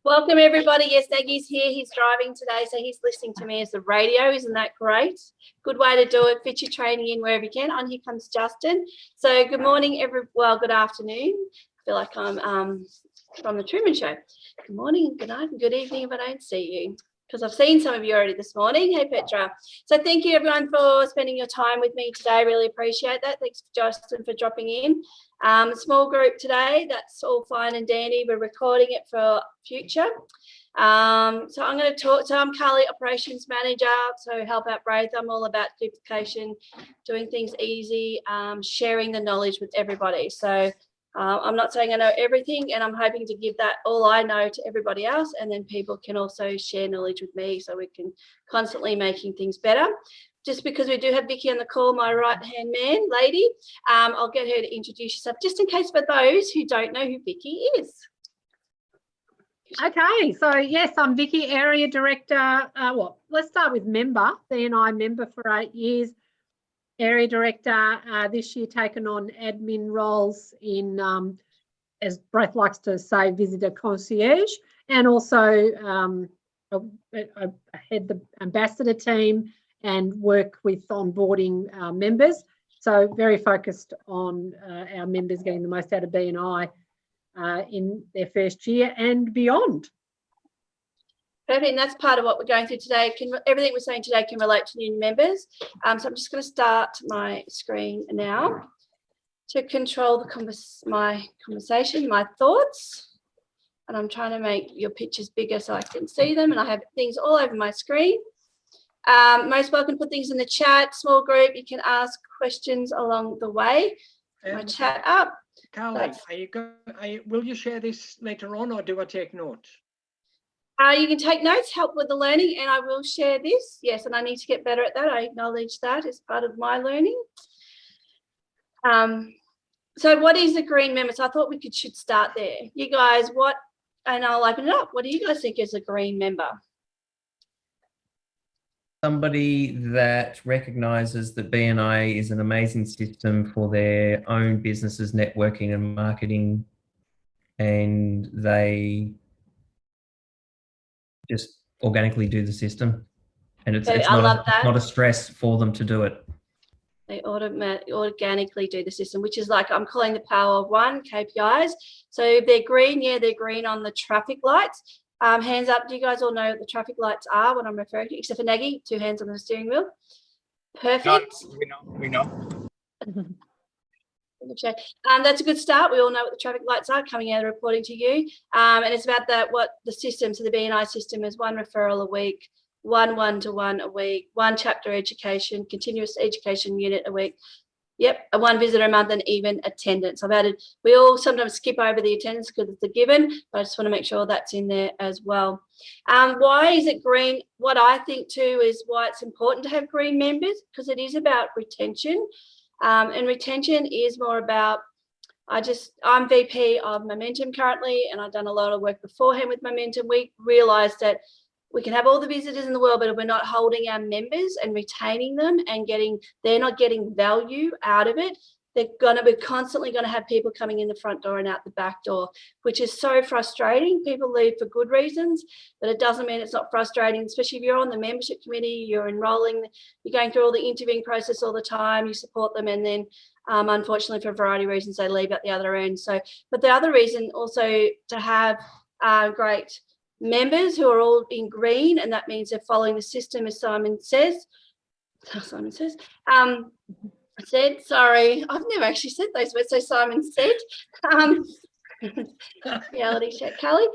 Welcome everybody. Yes, Nagy's here. He's driving today, so he's listening to me as the radio. Isn't that great? Good way to do it. Fit your training in wherever you can. On here comes Justin. So good morning, good afternoon. I feel like I'm from the Truman Show. Good morning, good night, and good evening if I don't see you, because I've seen some of you already this morning. Hey, Petra. So thank you, everyone, for spending your time with me today. Really appreciate that. Thanks, Justin, for dropping in. Small group today. That's all fine and dandy. We're recording it for future. So I'm going to talk. So I'm Carly, Operations Manager. So help out Braith. I'm all about duplication, doing things easy, sharing the knowledge with everybody. So I'm not saying I know everything, and I'm hoping to give that all I know to everybody else, and then people can also share knowledge with me so we can constantly making things better. Just because we do have Vicky on the call, my right-hand lady, I'll get her to introduce herself, just in case for those who don't know who Vicky is. Okay, so yes, I'm Vicky, Area Director. Let's start with member, BNI member for 8 years. Area Director, this year taken on admin roles in, as Braith likes to say, visitor concierge, and also I head the ambassador team and work with onboarding members. So very focused on our members getting the most out of BNI in their first year and beyond. Perfect, and that's part of what we're going through today. Everything we're saying today can relate to new members. So I'm just going to start my screen now to control my conversation, my thoughts. And I'm trying to make your pictures bigger so I can see them, and I have things all over my screen. Most welcome, put things in the chat. Small group, you can ask questions along the way. My chat up. Carly, will you share this later on, or do I take notes? You can take notes, help with the learning, and I will share this. Yes, and I need to get better at that. I acknowledge that as part of my learning. So what is a green member? So I thought we should start there. You guys, and I'll open it up. What do you guys think is a green member? Somebody that recognises that BNI is an amazing system for their own businesses, networking and marketing, and they just organically do the system, and it's not a stress for them to do it. They organically do the system, which is like I'm calling the power of one, KPIs. So if they're green, yeah, they're green on the traffic lights. Hands up, do you guys all know what the traffic lights are, what I'm referring to, except for Nagy, 2 hands on the steering wheel. Perfect. We know. That's a good start. We all know what the traffic lights are coming out of reporting to you. And it's about that, what the system, so the BNI system is 1 referral a week, 1 one-to-one a week, 1 chapter education, continuous education unit a week. Yep, a 1 visitor a month, and even attendance. I've added, we all sometimes skip over the attendance because it's a given, but I just want to make sure that's in there as well. Why is it green? What I think too is why it's important to have green members, because it is about retention. And retention is more about, I'm VP of Momentum currently, and I've done a lot of work beforehand with Momentum. We realised that we can have all the visitors in the world, but if we're not holding our members and retaining them and they're not getting value out of it, we're constantly going to have people coming in the front door and out the back door, which is so frustrating. People leave for good reasons, but it doesn't mean it's not frustrating, especially if you're on the membership committee, you're enrolling, you're going through all the interviewing process all the time, you support them, and then unfortunately for a variety of reasons, they leave at the other end. So, but the other reason also to have great members who are all in green, and that means they're following the system, as Simon says. Sorry, I've never actually said those words, so Simon said. Reality check, Carly.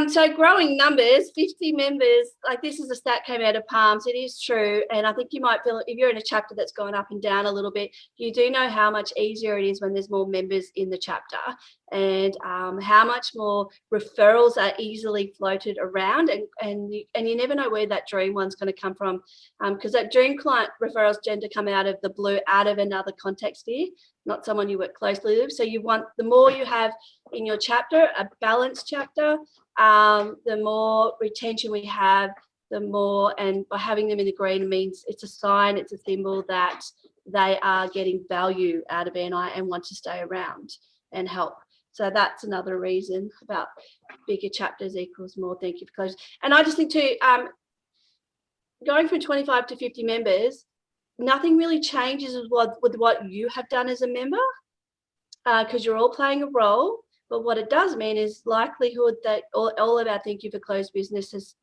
So growing numbers, 50 members, like this is a stat came out of Palms. It is true, and I think you might feel, if you're in a chapter that's gone up and down a little bit, you do know how much easier it is when there's more members in the chapter, and how much more referrals are easily floated around, and you never know where that dream one's going to come from, because that dream client referrals tend to come out of the blue, out of another context here, not someone you work closely with. So you want, the more you have in your chapter, a balanced chapter, the more retention we have, the more, and by having them in the green means it's a sign, it's a symbol that they are getting value out of BNI and want to stay around and help. So that's another reason about bigger chapters equals more thank you for closure. And I just think too, going from 25 to 50 members, nothing really changes with what you have done as a member, because you're all playing a role. But what it does mean is likelihood that all of our thank you for closed business has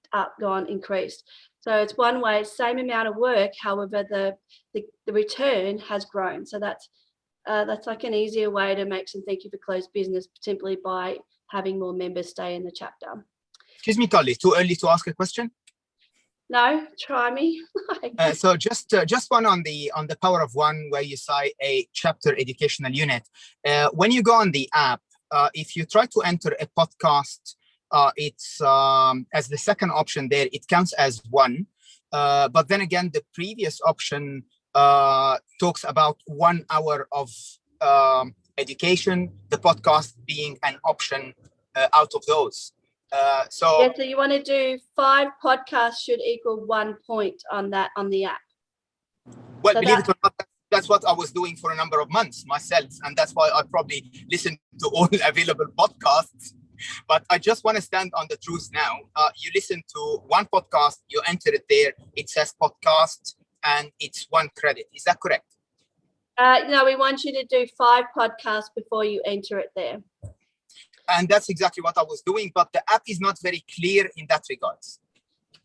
increased. So it's one way, same amount of work, however, the return has grown. So that's like an easier way to make some thank you for closed business simply by having more members stay in the chapter. Excuse me, Carly, too early to ask a question? No, try me. So just one on the Power of One, where you say a chapter educational unit. When you go on the app, if you try to enter a podcast, it's as the second option there, it counts as one. But then again, the previous option talks about 1 hour of education, the podcast being an option out of those. So you want to do 5 podcasts should equal 1 point on the app. well, so believe it or not, that's what I was doing for a number of months myself, and that's why I probably listened to all available podcasts. But I just want to stand on the truth now. You listen to one podcast, you enter it there, it says podcast, and it's 1 credit. Is that correct? No, we want you to do 5 podcasts before you enter it there. And that's exactly what I was doing, but the app is not very clear in that regards.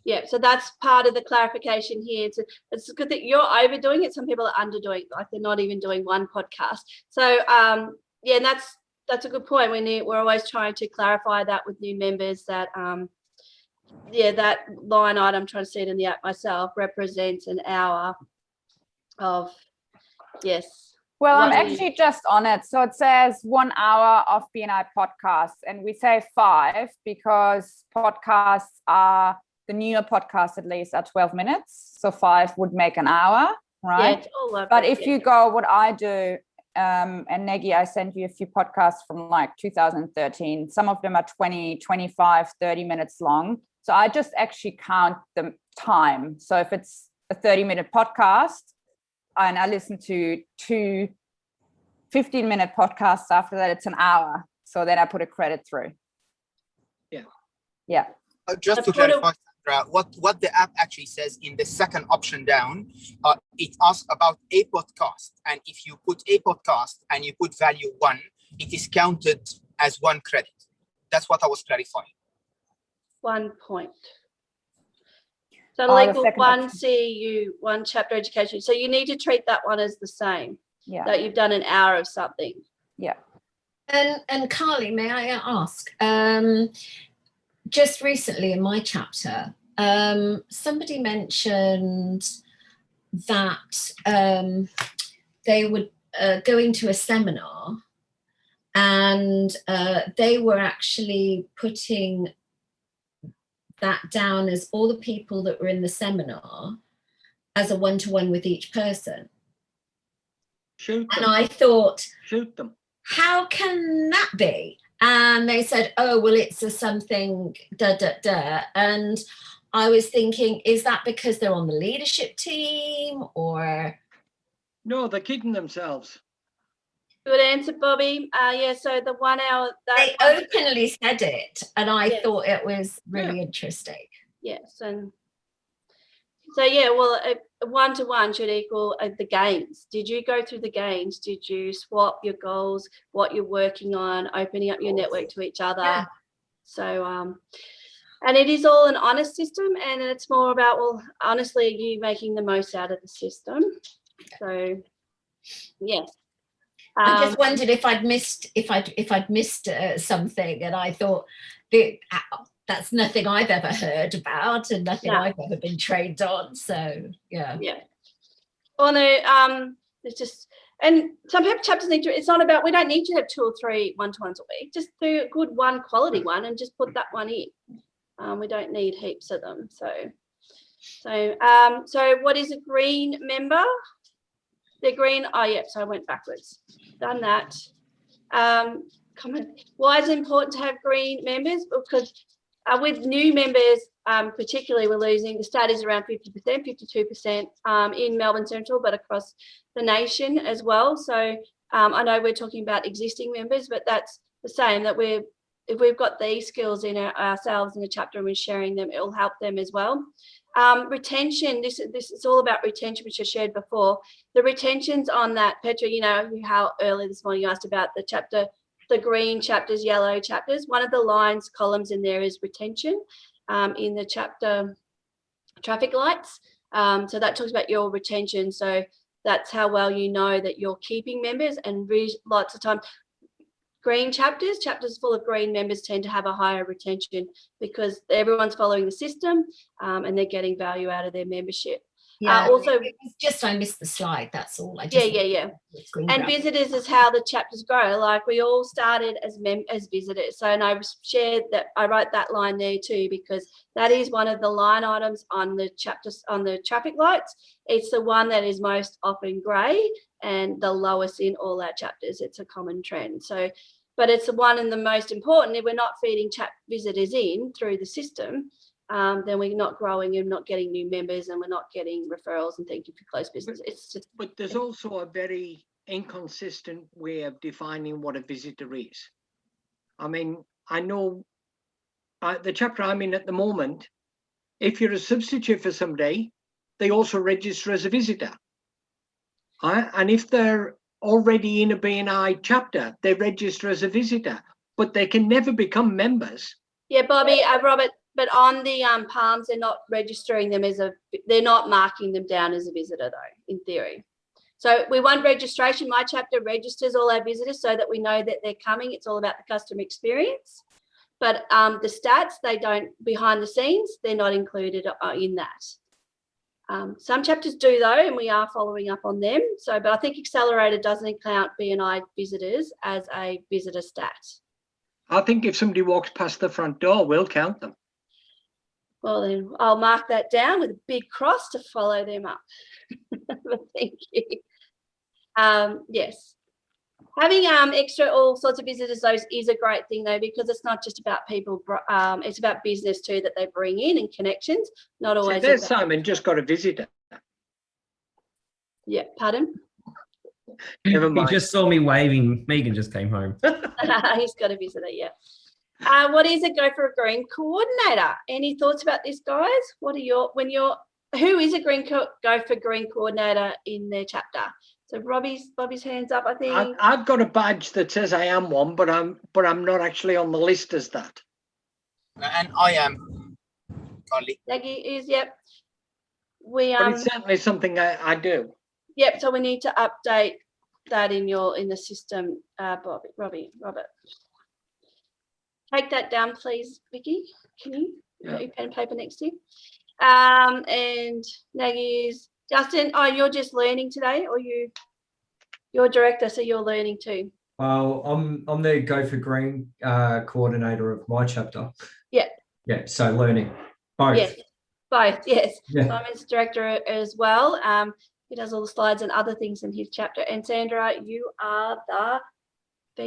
Yeah, so that's part of the clarification here. It's good that you're overdoing it. Some people are underdoing it, like they're not even doing 1 podcast. So yeah, and that's a good point. We're always trying to clarify that with new members that yeah, that line item, I'm trying to see it in the app myself, represents an hour of, yes. Well, I'm What actually just on it. So it says 1 hour of BNI podcasts, and we say 5 because podcasts are, the newer podcasts at least, are 12 minutes. So 5 would make an hour, Yeah, right? it's all over. But if yeah. you go, what I do, and Negi, I sent you a few podcasts from like 2013. Some of them are 20, 25, 30 minutes long. So I just actually count the time. So if it's a 30-minute podcast, and I listen to 2 15-minute podcasts after that, it's an hour. So then I put a credit through. Yeah. Yeah. Just to clarify, Sandra, what the app actually says in the second option down, it asks about a podcast. And if you put a podcast and you put value 1, it is counted as 1 credit. That's what I was clarifying. 1 point. So Oh, the legal second 1 option. CEU, 1 chapter education. So you need to treat that one as the same, Yeah. that you've done an hour of something. Yeah. And Carly, may I ask, just recently in my chapter, somebody mentioned that they were going to a seminar and they were actually putting that down as all the people that were in the seminar as a one-to-one with each person. Shoot And them. I thought, Shoot them. how can that be? And they said, oh, well, it's a something, da, da, da. And I was thinking, is that because they're on the leadership team or? No, they're kidding themselves. Good answer, Bobby. Yeah, so the 1 hour. They openly said it. And I Yes. thought it was really interesting. Yes, and so yeah, well, a 1-to-1 should equal the gains. Did you go through the gains? Did you swap your goals, what you're working on, opening up your network to each other? Yeah. So, and it is all an honest system, and it's more about, well, honestly, are you making the most out of the system? So, yes. I just wondered if I'd missed something, and I thought that's nothing I've ever heard about and nothing No. I've ever been trained on. So yeah. Yeah. Well, no, it's just, and some chapters need to, it's not about, we don't need to have 2 or 3 1-to-1s a week. Just do a good one quality one and just put that one in. We don't need heaps of them. So what is a green member? They're green. Oh, yeah. So I went backwards. Done that. Comment. Why is it important to have green members? Because with new members, particularly, we're losing. The stat is around 50%, 52% in Melbourne Central, but across the nation as well. So I know we're talking about existing members, but that's the same, that if we've got these skills in ourselves in the chapter and we're sharing them, it will help them as well. Retention, this is all about retention, which I shared before. The retentions on that, Petra, you know how early this morning you asked about the chapter, the green chapters, yellow chapters. One of the columns in there is retention in the chapter traffic lights. So that talks about your retention. So that's how well you know that you're keeping members, and lots of times green chapters full of green members tend to have a higher retention because everyone's following the system and they're getting value out of their membership. Yeah, also, it was just I missed the slide, that's all. I yeah. screen And grab. visitors is how the chapters grow. Like we all started as visitors. So, and I shared that, I wrote that line there too, because that is one of the line items on the chapters, on the traffic lights. It's the one that is most often grey and the lowest in all our chapters. It's a common trend. So, but it's the one and the most important. If we're not feeding visitors in through the system, then we're not growing and not getting new members, and we're not getting referrals and thank you for close business. It's just. But there's also a very inconsistent way of defining what a visitor is. I mean, I know the chapter I'm in at the moment, if you're a substitute for somebody, they also register as a visitor. And if they're already in a BNI chapter, they register as a visitor, but they can never become members. Yeah, Bobby, Robert, but on the palms, they're not registering them they're not marking them down as a visitor though, in theory. So we want registration. My chapter registers all our visitors so that we know that they're coming. It's all about the customer experience. But the stats, they don't, behind the scenes, they're not included in that. Some chapters do though, and we are following up on them. So, but I think Accelerator doesn't count BNI visitors as a visitor stat. I think if somebody walks past the front door, we'll count them. Well, then I'll mark that down with a big cross to follow them up. Thank you. Yes. Having extra all sorts of visitors though is a great thing though, because it's not just about people, it's about business too that they bring in and connections, not always. So there's Simon just got a visitor. Yeah, pardon? Never He mind. just saw me waving. Megan just came home. He's got a visitor, yeah. What is a Go for a Green coordinator? Any thoughts about this, guys? What are who is a Go for Green coordinator in their chapter? So Bobby's hands up, I think. I've got a badge that says I am one, but I'm not actually on the list as that. And I am, Carly. Maggie is, yep. But it's certainly something I do. Yep, so we need to update that in the system, Robert. Take that down, please, Vicky. Can you put your pen and paper next to you? And Nagy is Justin. Oh, you're just learning today, or you're director, so you're learning too. Well, I'm the Go for Green coordinator of my chapter. Yeah. Yeah. So learning both. Yes, both. Yes. Yeah. Simon's director as well. He does all the slides and other things in his chapter. And Sandra, you are the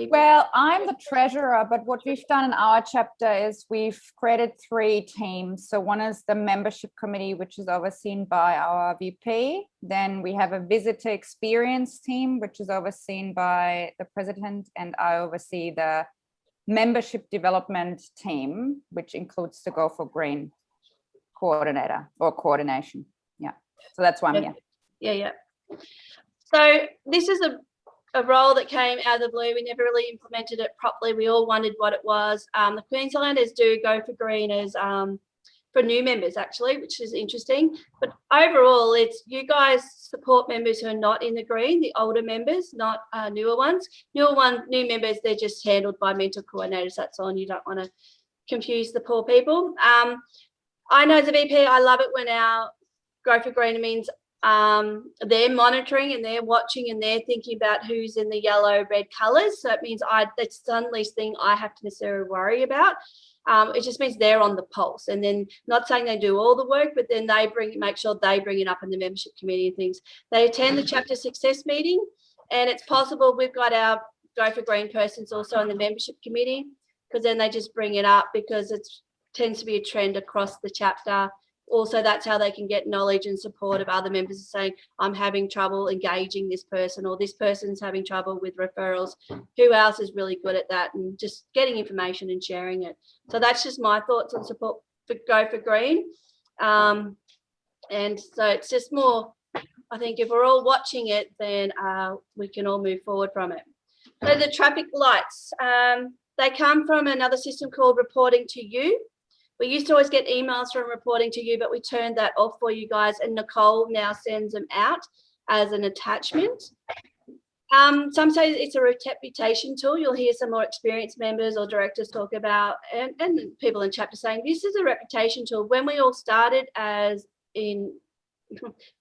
Well, I'm the treasurer, but what we've done in our chapter is we've created 3 teams. So one is the membership committee, which is overseen by our VP. Then we have a visitor experience team, which is overseen by the president, and I oversee the membership development team, which includes the Go for Green coordinator or coordination. Yeah, so that's why I'm here. Yeah. So this is a role that came out of the blue. We never really implemented it properly. We all wondered what it was. The Queenslanders do Go for Green as for new members actually, which is interesting. But overall, it's you guys support members who are not in the green, the older members, not newer ones. New members, they're just handled by mentor coordinators. That's all, and you don't want to confuse the poor people. I know as a VP, I love it when our Go for Green means they're monitoring and they're watching and they're thinking about who's in the yellow, red colours. So it means that's the least thing I have to necessarily worry about. It just means they're on the pulse, and then not saying they do all the work, but then they make sure they bring it up in the membership committee and things. They attend the chapter success meeting, and it's possible we've got our Go for Green persons also in the membership committee, because then they just bring it up because it tends to be a trend across the chapter. also that's how they can get knowledge and support of other members saying, I'm having trouble engaging this person, or this person's having trouble with referrals. Who else is really good at that? And just getting information and sharing it. So that's just my thoughts on support for Go for Green. And so it's just more, I think if we're all watching it, then we can all move forward from it. So the traffic lights, they come from another system called Reporting to You. We used to always get emails from Reporting to You, but we turned that off for you guys, and Nicole now sends them out as an attachment. Some say it's a reputation tool. You'll hear some more experienced members or directors talk about, and people in chapter saying this is a reputation tool. When we all started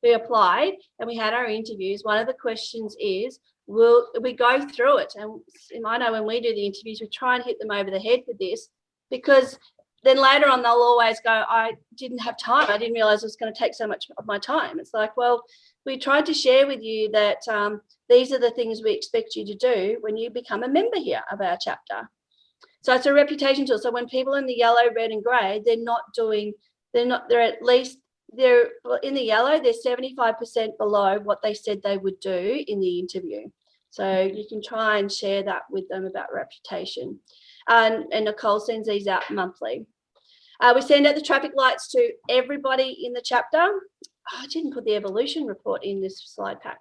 we applied and we had our interviews, one of the questions is, we go through it, and I know when we do the interviews, we try and hit them over the head with this, because then later on they'll always go, I didn't have time. I didn't realize it was going to take so much of my time. It's like, well, we tried to share with you that these are the things we expect you to do when you become a member here of our chapter. So it's a reputation tool. So when people in the yellow, red and grey, they're in the yellow, they're 75% below what they said they would do in the interview. So you can try and share that with them about reputation. And Nicole sends these out monthly. We send out the traffic lights to everybody in the chapter. I didn't put the evolution report in this slide pack.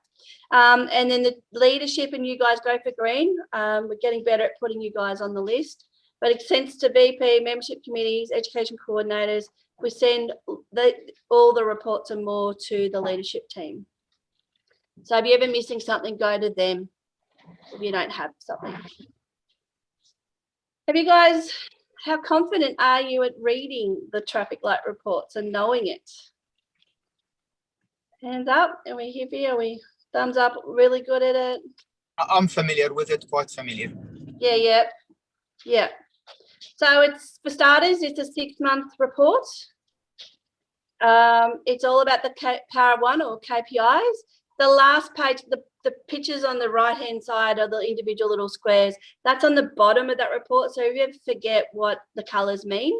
And then the leadership and You Guys Go for Green. We're getting better at putting you guys on the list. But it sends to BP, membership committees, education coordinators. We send all the reports and more to the leadership team. So if you're ever missing something, go to them if you don't have something. How confident are you at reading the traffic light reports and knowing it? Hands up, and we hear we thumbs up, really good at it. I'm familiar with it, quite familiar. Yeah. So it's, for starters, it's a 6-month report. It's all about the Power One or KPIs. The last page, the pictures on the right-hand side are the individual little squares. That's on the bottom of that report. So if you ever forget what the colours mean,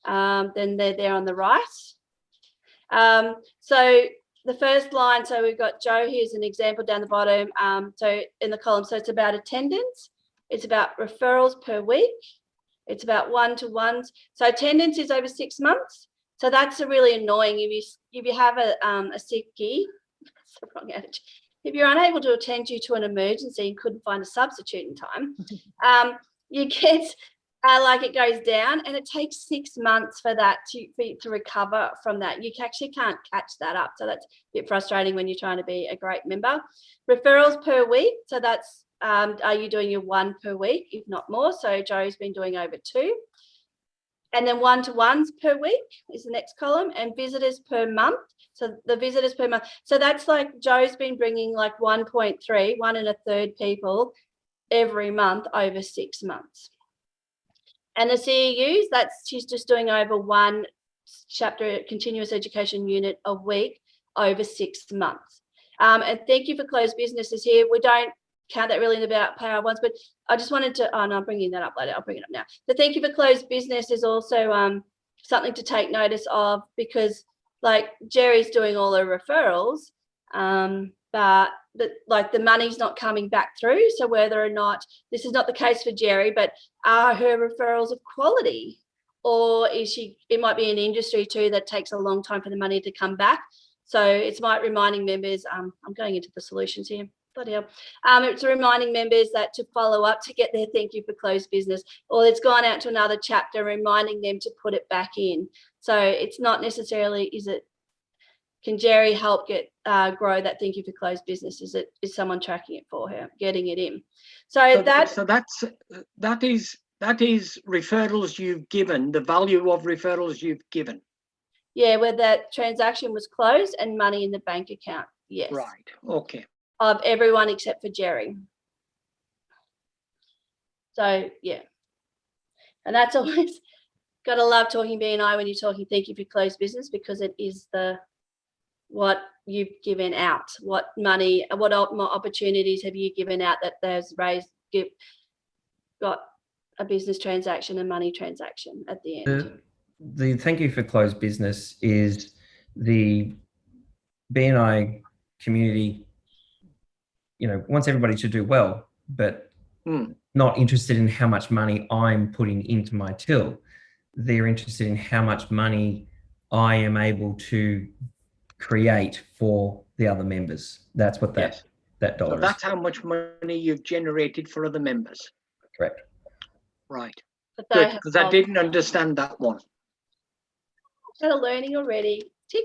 then they're there on the right. So the first line, so we've got Joe, here's an example down the bottom. So in the column, so it's about attendance. It's about referrals per week. It's about one-to-ones. So attendance is over 6 months. So that's really annoying if you have a sickie. That's the wrong attitude. If you're unable to attend due to an emergency and couldn't find a substitute in time, you get like it goes down, and it takes 6 months for that to recover from that. You actually can't catch that up. So that's a bit frustrating when you're trying to be a great member. Referrals per week. So that's, are you doing your 1 per week, if not more? So Joe's been doing over 2. And then one-to-ones per week is the next column, and visitors per month. So the visitors per month. So that's like Joe's been bringing like 1.3, 1 1/3 people every month over 6 months. And the CEUs, she's just doing over 1 chapter continuous education unit a week over 6 months. And thank you for closed businesses here. We don't count that really in about Power Ones, but I just wanted to, oh no, I'm bringing that up later. I'll bring it up now. The thank you for closed business is also something to take notice of, because like Jerry's doing all her referrals, but like the money's not coming back through. So whether or not, this is not the case for Jerry, but are her referrals of quality, or is it might be an industry too that takes a long time for the money to come back. So it's reminding members, I'm going into the solutions here. Bloody hell. It's reminding members that to follow up to get their thank you for closed business, or it's gone out to another chapter, reminding them to put it back in. So it's not necessarily, can Jerry help grow that thank you for closed business? Is someone tracking it for her, getting it in? So that is referrals you've given, the value of referrals you've given. Yeah, where that transaction was closed and money in the bank account. Yes. Right. Okay. Of everyone except for Jerry. So yeah, and that's always gotta love talking BNI when you're talking thank you for closed business, because it is what you've given out, what money, what opportunities have you given out that there's got a business transaction and money transaction at the end. the thank you for closed business is the BNI community, wants everybody to do well, but not interested in how much money I'm putting into my till. They're interested in how much money I am able to create for the other members. That's what that dollar So is. that's how much money you've generated for other members. Correct. Right. But they Good, have because I told- didn't understand that one. Kind of learning already. Tick.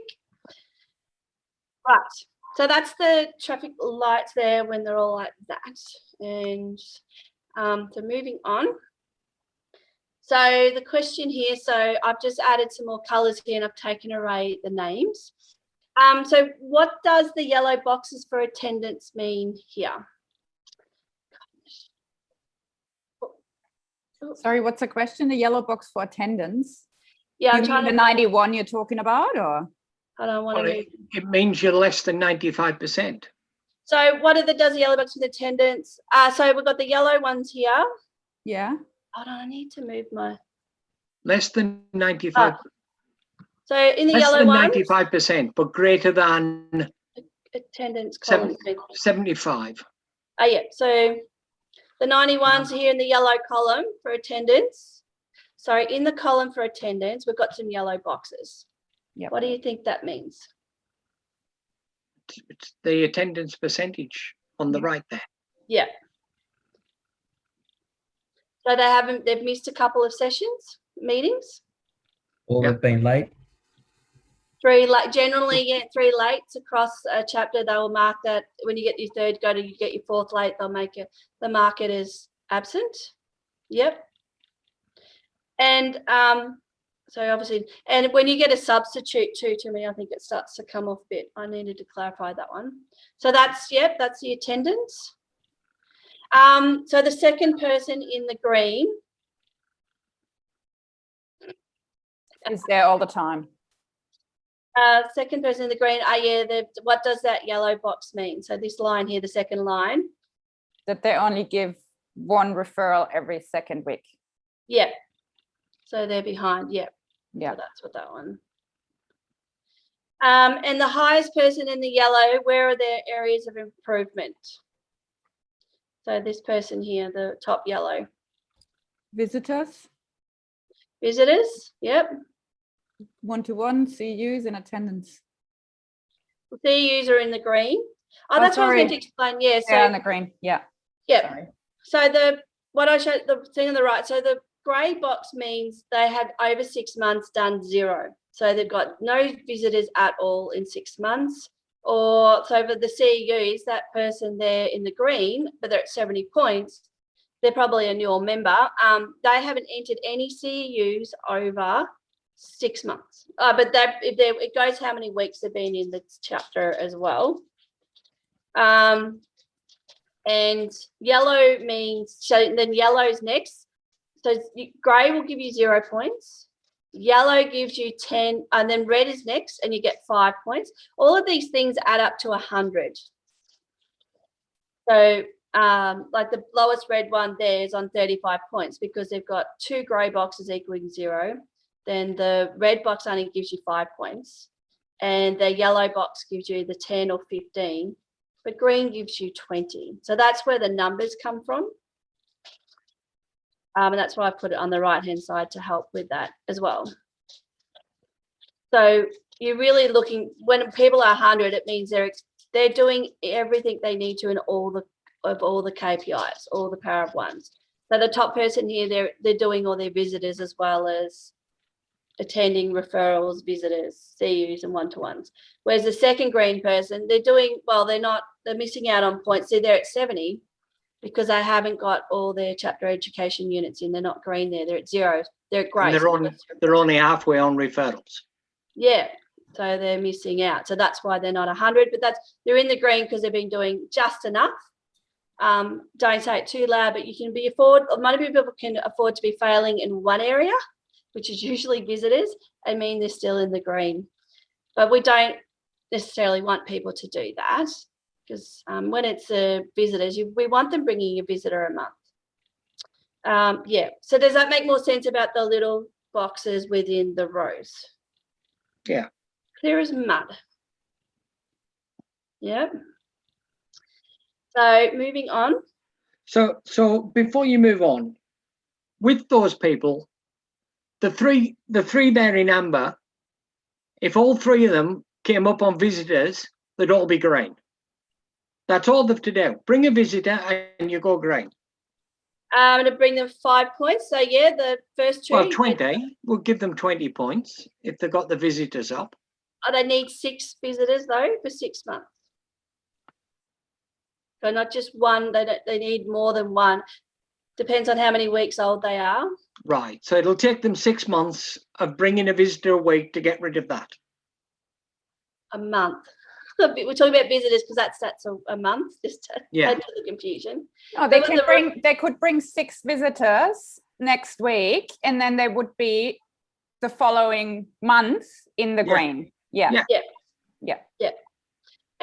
Right. So that's the traffic lights there when they're all like that. And so moving on. So the question here, so I've just added some more colours here and I've taken away the names. So what does the yellow boxes for attendance mean here? Sorry, what's the question? The yellow box for attendance? Yeah, You I'm mean trying the to, 91 you're talking about, or? I don't want Well, to move. it means you're less than 95%. So what does the yellow box with attendance? So we've got the yellow ones here. Yeah. Hold on, I need to move my. Less than 95. So in the Less yellow than ones, 95%, but greater than attendance column. 75. Oh yeah, so the 91s are here in the yellow column for attendance. Sorry, in the column for attendance, we've got some yellow boxes. Yep. What do you think that means? It's the attendance percentage on the right there. Yeah. So they've missed a couple of sessions, meetings. Or Yep. they've been late. Generally, yeah, 3 lates across a chapter. They will mark that when you get your third go to you get your fourth late, they'll make it the market as absent. Yep. And so obviously, and when you get a substitute too, to me, I think it starts to come off a bit. I needed to clarify that one. So that's the attendance. So the second person in the green Is there all the time? second person in the green, what does that yellow box mean? So this line here, the second line. That they only give one referral every second week. Yeah. So they're behind. Yeah. Yeah. So that's what that one. And the highest person in the yellow, where are their areas of improvement? So this person here, the top yellow. Visitors, Visitors. Yep. one-to-one, CUs and attendance. CUs are in the green. Oh, Oh, that's what I was going to sorry. explain. Yeah. So Yeah, on the green. Yeah. yeah. Sorry. So what I showed, the thing on the right, so the grey box means they have over 6 months done 0. So they've got no visitors at all in 6 months. Or so for the CEUs, that person there in the green, but they're at 70 points, they're probably a newer member. They haven't entered any CEUs over 6 months. But it goes how many weeks they've been in the chapter as well. And yellow means, so then yellow's next. So grey will give you 0 points. Yellow gives you 10, and then red is next, and you get 5 points. All of these things add up to 100. So like the lowest red one there is on 35 points because they've got 2 grey boxes equaling 0. Then the red box only gives you 5 points, and the yellow box gives you the 10 or 15. But green gives you 20. So that's where the numbers come from. And that's why I put it on the right-hand side to help with that as well. So you're really looking, when people are 100, it means they're doing everything they need to in all the KPIs, all the power of ones. So the top person here, they're doing all their visitors as well as attending, referrals, visitors, CUs and one-to-ones. Whereas the second green person, they're missing out on points. So they're at 70 because they haven't got all their chapter education units in. They're not green there. They're at 0. They're great. And they're only halfway on referrals. Yeah. So they're missing out. So that's why they're not 100, but they're in the green because they've been doing just enough. Don't say it too loud, but you can many people can afford to be failing in one area, which is usually visitors, and mean they're still in the green. But we don't necessarily want people to do that because when it's visitors, we want them bringing a visitor a month. Yeah. So does that make more sense about the little boxes within the rows. Yeah. Clear as mud. Yep. So moving on. So before you move on, with those people, the three there in amber, if all three of them came up on visitors, they'd all be green. That's all they've to do. Bring a visitor and you go green. To bring them 5 points. So yeah, the first two. Well, 20. We'll give them 20 points if they've got the visitors up. They need 6 visitors though for 6 months. So not just one. They need more than one. Depends on how many weeks old they are. Right. So it'll take them 6 months of bringing a visitor a week to get rid of that. A month. We're talking about visitors because that's a month. Just to add to the confusion. Oh, they could bring 6 visitors next week, and then they would be the following month in the green. Yeah.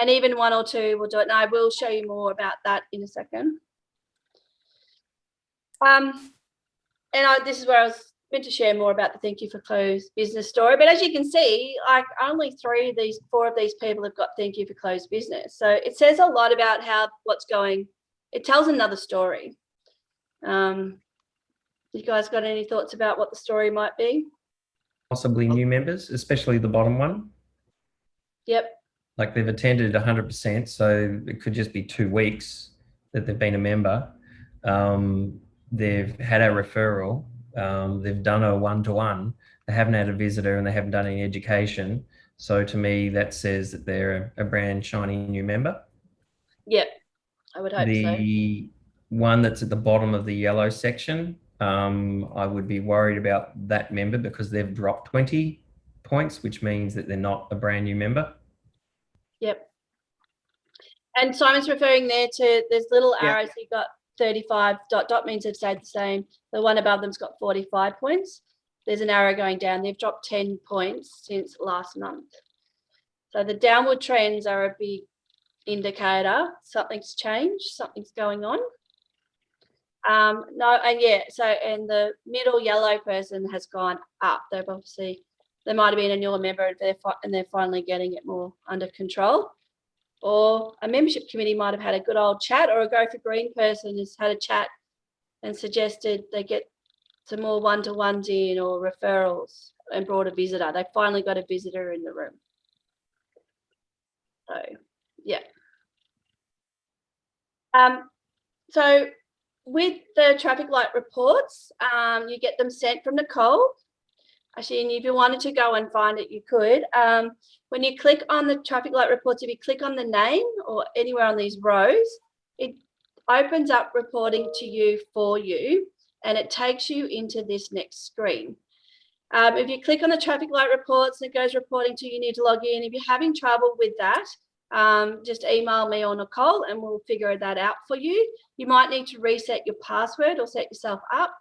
And even 1 or 2 will do it. And I will show you more about that in a second. This is where I was meant to share more about the Thank You for Closed business story. But as you can see, like only 4 of these people have got Thank You for Closed business. So it says a lot about what's going. It tells another story. You guys got any thoughts about what the story might be? Possibly new members, especially the bottom one. Yep. Like they've attended 100%, so it could just be 2 weeks that they've been a member. They've had a referral. They've done a one-to-one. They haven't had a visitor and they haven't done any education. So to me, that says that they're a brand shiny new member. Yep, I would hope so. The one that's at the bottom of the yellow section, I would be worried about that member because they've dropped 20 points, which means that they're not a brand new member. Yep. And Simon's referring there to, there's little arrows. You got 35, dot means they've stayed the same. The one above them's got 45 points. There's an arrow going down. They've dropped 10 points since last month. So the downward trends are a big indicator. Something's changed, something's going on. And the middle yellow person has gone up. They've obviously, they might have been a newer member and they're finally getting it more under control. Or a membership committee might have had a good old chat, or a Go for Green person has had a chat and suggested they get some more one-to-ones in or referrals and brought a visitor. They finally got a visitor in the room. So, yeah. So with the traffic light reports, you get them sent from Nicole. Actually, and if you wanted to go and find it, you could. When you click on the traffic light reports, if you click on the name or anywhere on these rows, it opens up reporting to you for you, and it takes you into this next screen. If you click on the traffic light reports and it goes reporting to you, you need to log in. If you're having trouble with that, just email me or Nicole and we'll figure that out for you. You might need to reset your password or set yourself up.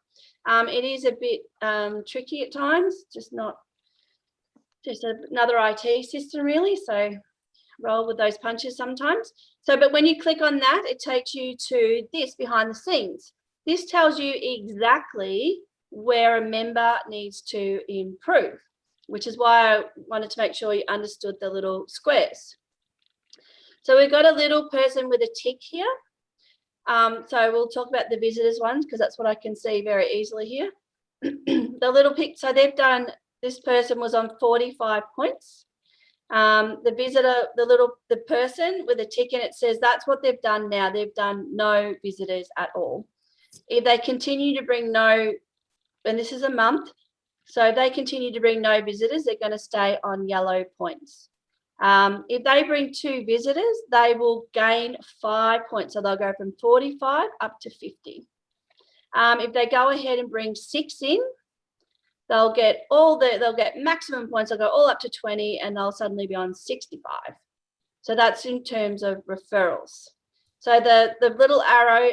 It is a bit tricky at times, just another IT system really, so roll with those punches sometimes. So, but when you click on that, it takes you to this behind the scenes. This tells you exactly where a member needs to improve, which is why I wanted to make sure you understood the little squares. So we've got a little person with a tick here. So we'll talk about the visitors ones because that's what I can see very easily here. The little pick, so they've done, this person was on 45 points. The visitor, the person with a tick in it says that's what they've done now. They've done no visitors at all. If they continue to bring no, and this is a month, so if they continue to bring no visitors, they're going to stay on yellow points. If they bring 2 visitors, they will gain 5 points. So they'll go from 45 up to 50. If they go ahead and bring 6 in, they'll get maximum points. They'll go all up to 20 and they'll suddenly be on 65. So that's in terms of referrals. So the little arrow,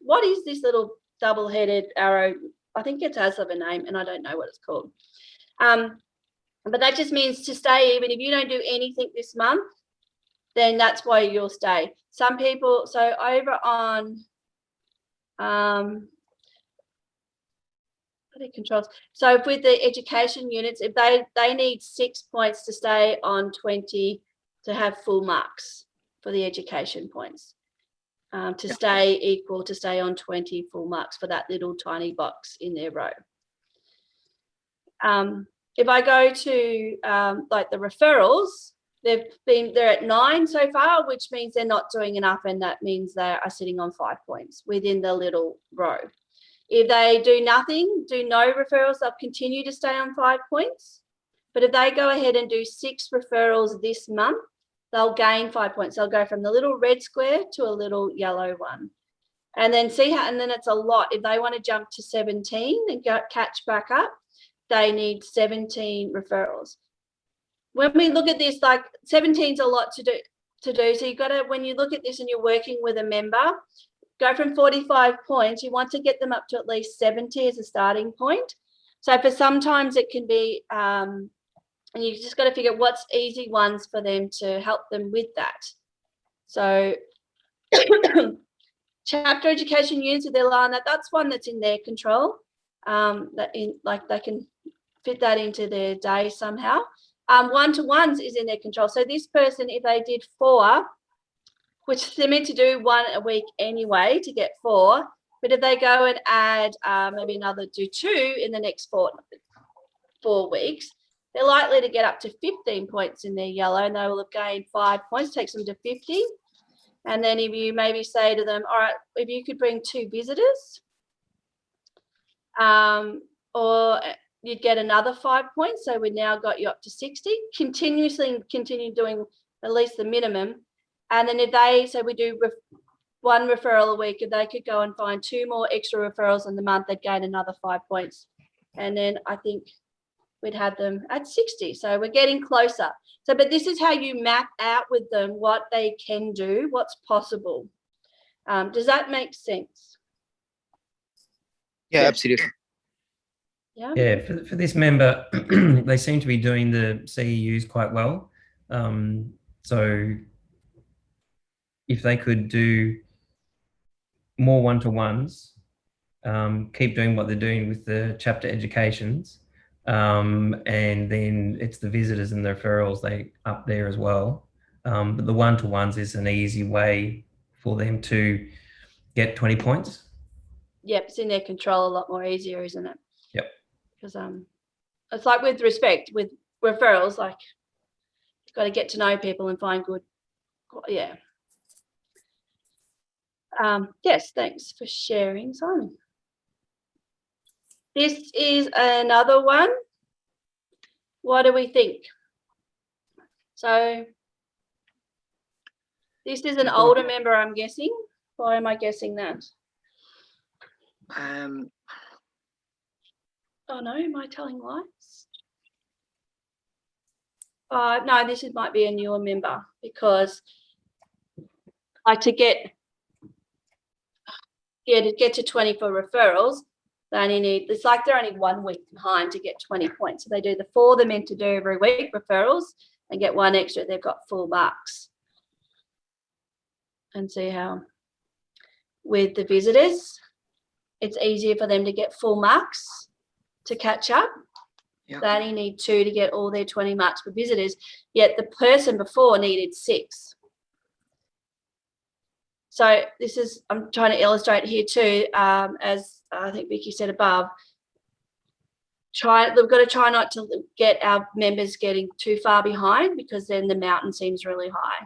what is this little double-headed arrow? I think it has a name and I don't know what it's called. But that just means to stay even. If you don't do anything this month, then that's why you'll stay. Some people, so over on, Quality controls. So with the education units, if they need 6 points to stay on 20 to have full marks for the education points. To stay equal, to stay on 20 full marks for that little tiny box in their row. If I go to like the referrals, they're at 9 so far, which means they're not doing enough, and that means they are sitting on 5 points within the little row. If they do nothing, do no referrals, they'll continue to stay on 5 points. But if they go ahead and do 6 referrals this month, they'll gain 5 points. They'll go from the little red square to a little yellow one. And then and then it's a lot. If they want to jump to 17 and catch back up, they need 17 referrals. When we look at this, like 17 is a lot to do. So you've got to, when you look at this and you're working with a member, go from 45 points, you want to get them up to at least 70 as a starting point. So for sometimes it can be, and you just got to figure what's easy ones for them to help them with that. So chapter education units, if they're on that's one that's in their control. Like they can fit that into their day somehow. One-to-ones is in their control. So this person, if they did 4, which they're meant to do 1 a week anyway to get 4, but if they go and add maybe do 2 in the next 4 weeks, they're likely to get up to 15 points in their yellow, and they will have gained 5 points, takes them to 50. And then if you maybe say to them, all right, if you could bring 2 visitors, or you'd get another 5 points. So we've now got you up to 60. Continue doing at least the minimum. And then if they, so we do 1 referral a week, if they could go and find 2 more extra referrals in the month, they'd gain another 5 points. And then I think we'd have them at 60. So we're getting closer. So, but this is how you map out with them what they can do, what's possible. Does that make sense? Yeah, absolutely. Yeah, for this member, they seem to be doing the CEUs quite well. So if they could do more one-to-ones, keep doing what they're doing with the chapter educations, and then it's the visitors and the referrals they up there as well. But the one-to-ones is an easy way for them to get 20 points. Yep, it's in their control a lot more easier, isn't it? Yep. Because it's like with respect, with referrals, like you've got to get to know people and find good, yeah. Yes, thanks for sharing, Simon. This is another one. What do we think? So this is an older member, I'm guessing. Why am I guessing that? Oh no, am I telling lies? No, this might be a newer member, because like to get to 20 for referrals, they only need, it's like they're only 1 week behind to get 20 points. So they do the 4 they're meant to do every week, referrals, and get 1 extra, they've got full marks. And see how with the visitors, it's easier for them to get full marks to catch up. Yep. They only need 2 to get all their 20 marks for visitors, yet the person before needed 6. So this is, I'm trying to illustrate here too, as I think Vicky said above, we've got to try not to get our members getting too far behind, because then the mountain seems really high.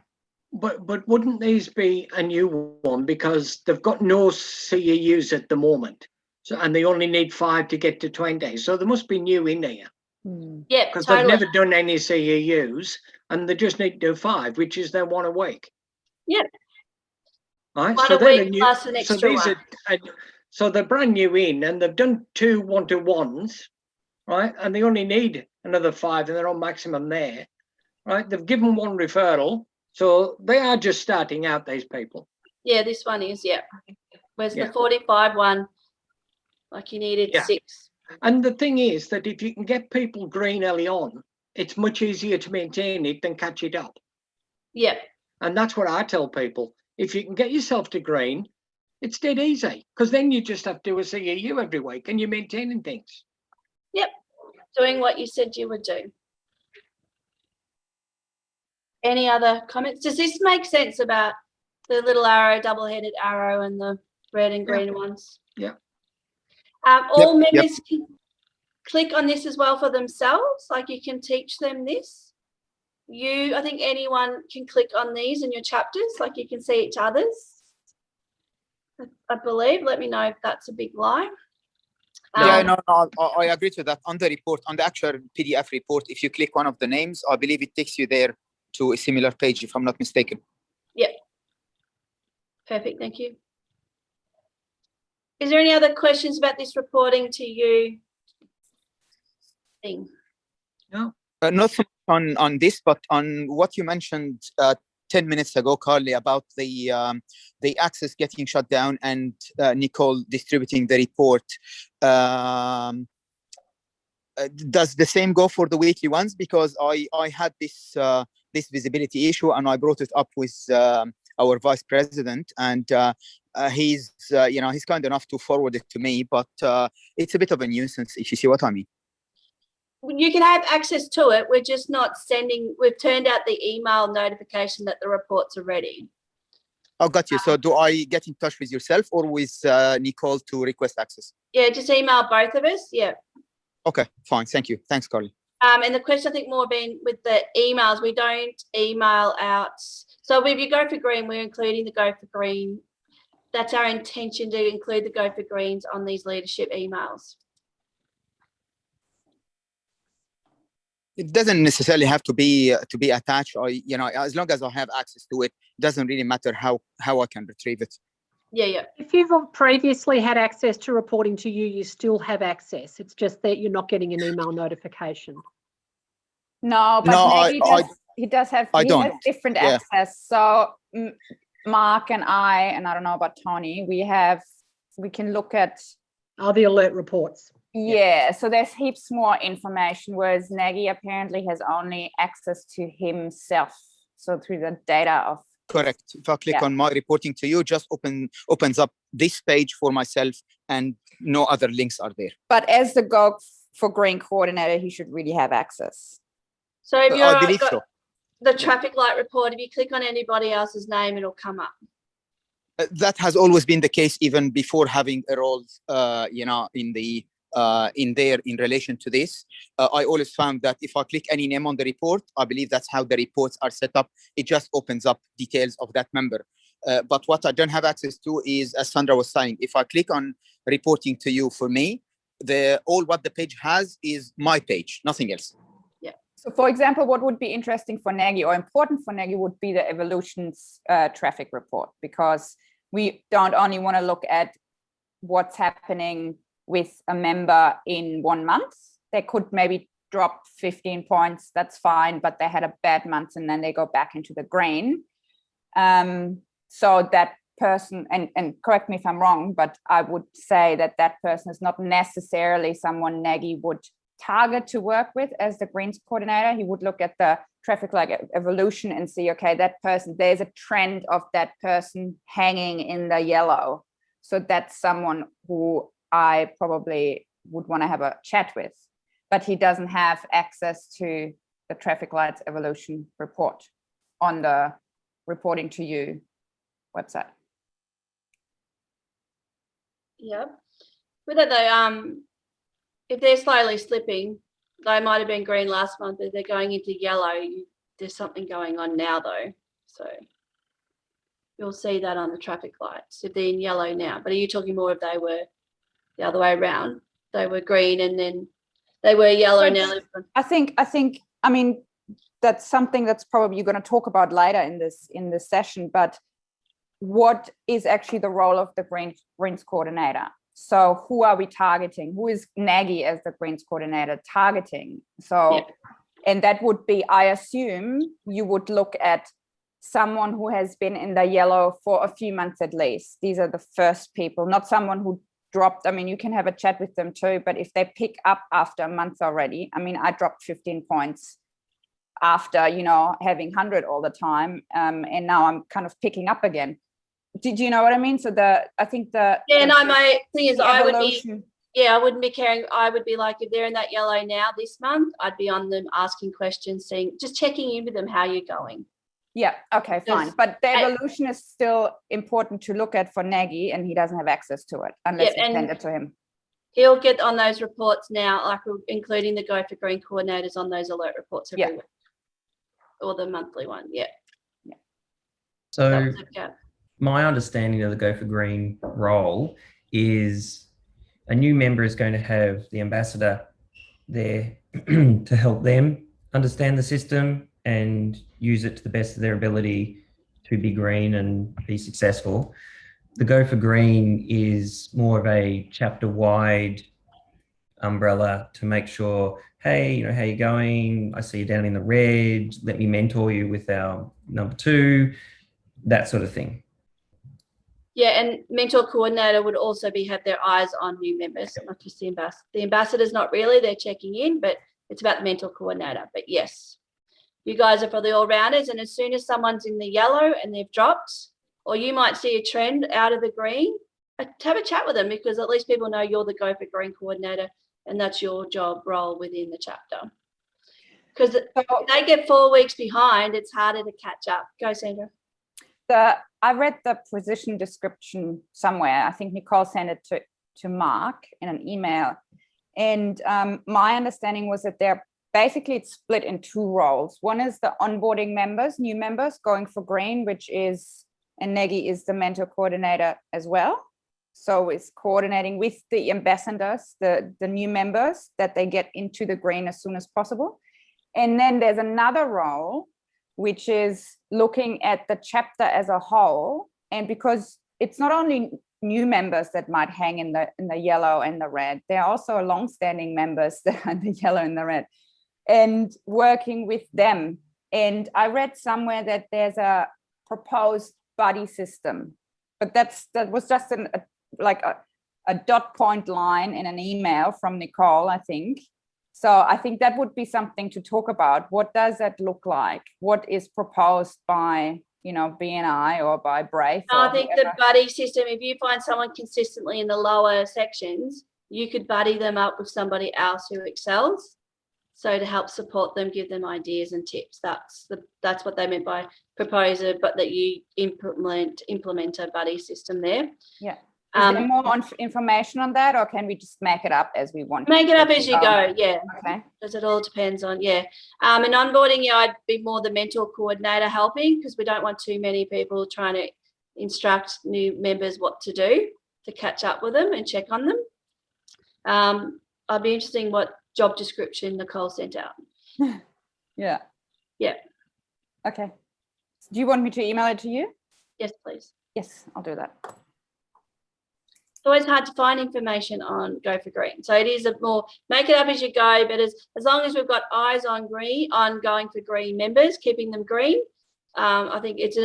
But wouldn't these be a new one, because they've got no CEUs at the moment, so, and they only need 5 to get to 20, so there must be new in there. Yeah, because totally. They've never done any CEUs, and they just need to do 5, which is their 1 a week. Yeah. Right. 1 so a week new, plus an extra so these one. So they're brand new in, and they've done 2 one-to-ones, right? And they only need another 5, and they're on maximum there, right? They've given 1 referral, so they are just starting out, these people. Yeah, this one is, yeah. Whereas the 45 one, like you needed 6. And the thing is that if you can get people green early on, it's much easier to maintain it than catch it up. Yeah. And that's what I tell people. If you can get yourself to green, it's dead easy, because then you just have to do a CEU every week and you're maintaining things. Doing what you said you would do. Any other comments? Does this make sense about the little arrow, double-headed arrow, and the red and green ones? Yeah. All Yep, yep. members can click on this as well for themselves. Like you can teach them this. I think anyone can click on these in your chapters. Like you can see each other's. I believe. Let me know if that's a big lie. Yeah, no, I agree to that. On the report, on the actual PDF report, if you click one of the names, I believe it takes you there to a similar page, if I'm not mistaken. Yep. Perfect. Thank you. Is there any other questions about this reporting to you thing? No. Not so much on this, but on what you mentioned 10 minutes ago, Carly, about the access getting shut down and Nicole distributing the report. Does the same go for the weekly ones? Because I had this visibility issue, and I brought it up with our vice president, and he's kind enough to forward it to me, but it's a bit of a nuisance, if you see what I mean. You can have access to it. We're just not we've turned out the email notification that the reports are ready. Oh, got you. So do I get in touch with yourself or with Nicole to request access? Yeah, just email both of us. Yeah. Okay, fine. Thank you. Thanks, Carly. And the question I think more been with the emails, we don't email out. So if you go for green, we're including the go for green. That's our intention, to include the go for greens on these leadership emails. It doesn't necessarily have to be attached, or as long as I have access to it, doesn't really matter how I can retrieve it. Yeah. If you've previously had access to reporting to you, you still have access. It's just that you're not getting an email notification. No, but No, he does have different access. So Mark and I don't know about Tony, we can look at the alert reports. Yeah, so there's heaps more information, whereas Nagy apparently has only access to himself. So through the data of. Correct. If I click on my reporting to you, just opens up this page for myself, and no other links are there. But as the Go for Green coordinator, he should really have access. So if I believe so. The traffic light report, if you click on anybody else's name, it'll come up. That has always been the case, even before having a role, in relation to this. I always found that if I click any name on the report, I believe that's how the reports are set up. It just opens up details of that member. But what I don't have access to is, as Sandra was saying, if I click on reporting to you, for me, what the page has is my page, nothing else. Yeah. So for example, what would be interesting for Nagy or important for Nagy would be the evolutions traffic report, because we don't only want to look at what's happening with a member in 1 month. They could maybe drop 15 points, that's fine, but they had a bad month and then they go back into the green. So that person, and correct me if I'm wrong, but I would say that person is not necessarily someone Nagy would target to work with as the Greens coordinator. He would look at the traffic light evolution and see, okay, that person, there's a trend of that person hanging in the yellow. So that's someone who I probably would want to have a chat with, but he doesn't have access to the traffic lights evolution report on the reporting to you website. Yeah. With that though, if they're slowly slipping, they might have been green last month, but they're going into yellow. There's something going on now though. So you'll see that on the traffic lights if they're in yellow now. But are you talking more if they were the other way around? They were green and then they were yellow now. I think, I mean, that's something that's probably you're going to talk about later in this session, but what is actually the role of the Greens coordinator? So who are we targeting? Who is Nagy as the Greens coordinator targeting? So, and that would be, I assume you would look at someone who has been in the yellow for a few months at least. These are the first people, not someone who dropped. I mean, you can have a chat with them too, but if they pick up after a month already, I mean, I dropped 15 points after, having 100 all the time. And now I'm kind of picking up again. Do you know what I mean? So my thing is, I would be yeah, I wouldn't be caring. I would be like, if they're in that yellow now this month, I'd be on them asking questions, just checking in with them how you're going. Yeah, okay, fine. Yes. But the evolution is still important to look at for Nagy, and he doesn't have access to it unless Yeah, you send and it to him. he'll get on those reports now, like including the Go for Green coordinators on those alert reports every week, or the monthly one. Yeah. So That's okay. my understanding of the Go for Green role is a new member is going to have the ambassador there to help them understand the system and use it to the best of their ability to be green and be successful. The Go for Green is more of a chapter-wide umbrella to make sure, hey, you know, how you going? I see you down in the red. Let me mentor you with our number 2, that sort of thing. Yeah, and mentor coordinator would also have their eyes on new members, not just the ambassador. The ambassador's not really, they're checking in, but it's about the mentor coordinator. But yes, you guys are for the all-rounders, and as soon as someone's in the yellow and they've dropped, or you might see a trend out of the green, have a chat with them, because at least people know you're the Go for Green coordinator and that's your job role within the chapter. Because if they get 4 weeks behind, it's harder to catch up. Go, Sandra. I read the position description somewhere. I think Nicole sent it to Mark in an email. And my understanding was that it's split in 2 roles. One is the onboarding members, new members going for green, and Nagy is the mentor coordinator as well. So it's coordinating with the ambassadors, the new members, that they get into the green as soon as possible. And then there's another role, which is looking at the chapter as a whole. And because it's not only new members that might hang in the yellow and the red, there are also long-standing members that are in the yellow and the red, and working with them. And I read somewhere that there's a proposed buddy system, but that was just a dot point line in an email from Nicole, I think. So I think that would be something to talk about. What does that look like? What is proposed by, BNI or by Brave? I think the buddy system, if you find someone consistently in the lower sections, you could buddy them up with somebody else who excels. So to help support them, give them ideas and tips. That's what they meant by proposer, but that you implement a buddy system there. Yeah. Is there more information on that, or can we just make it up as we want? Make it up as you go, yeah. Okay. Because it all depends on, yeah. And onboarding, I'd be more the mentor coordinator helping, because we don't want too many people trying to instruct new members what to do, to catch up with them and check on them. I'd be interested in what job description Nicole sent out. Yeah. Yeah. Okay. Do you want me to email it to you? Yes, please. Yes, I'll do that. It's always hard to find information on Go for Green. So it is a more make it up as you go, but as long as we've got eyes on going for green members, keeping them green, I think it's...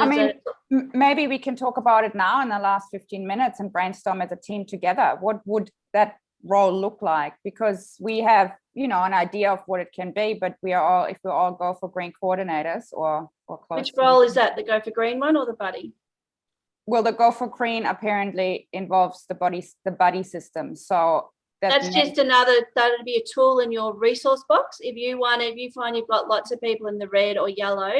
maybe we can talk about it now in the last 15 minutes and brainstorm as a team together. What would that role look like? Because we have, an idea of what it can be, but if we all go for green coordinators or close. Which role is that? The Go for Green one or the buddy? Well, the Go for Green apparently involves the buddy system. So that's just that'd be a tool in your resource box. If you find you've got lots of people in the red or yellow,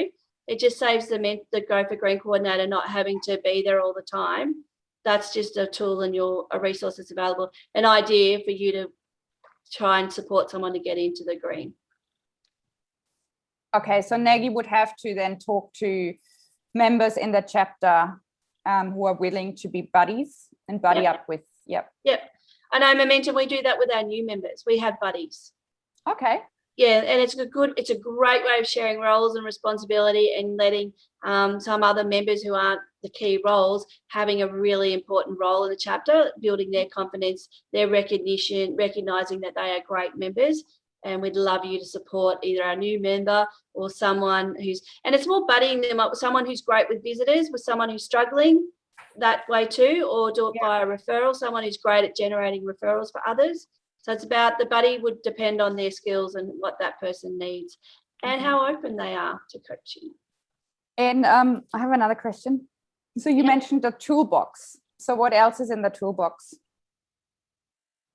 it just saves the Go for Green coordinator not having to be there all the time. That's just a tool in a resource that's available, an idea for you to try and support someone to get into the green. Okay, so Nagy would have to then talk to members in the chapter who are willing to be buddies and buddy up with, Yep. I know Momentum, we do that with our new members. We have buddies. Okay. Yeah, and it's a great way of sharing roles and responsibility, and letting some other members who aren't the key roles having a really important role in the chapter, building their confidence, their recognition, recognizing that they are great members. And we'd love you to support either our new member or someone and it's more buddying them up with someone who's great with visitors, with someone who's struggling that way too, or do it by a referral, someone who's great at generating referrals for others. So it's about the buddy would depend on their skills and what that person needs and how open they are to coaching. And I have another question. So you mentioned the toolbox. So what else is in the toolbox?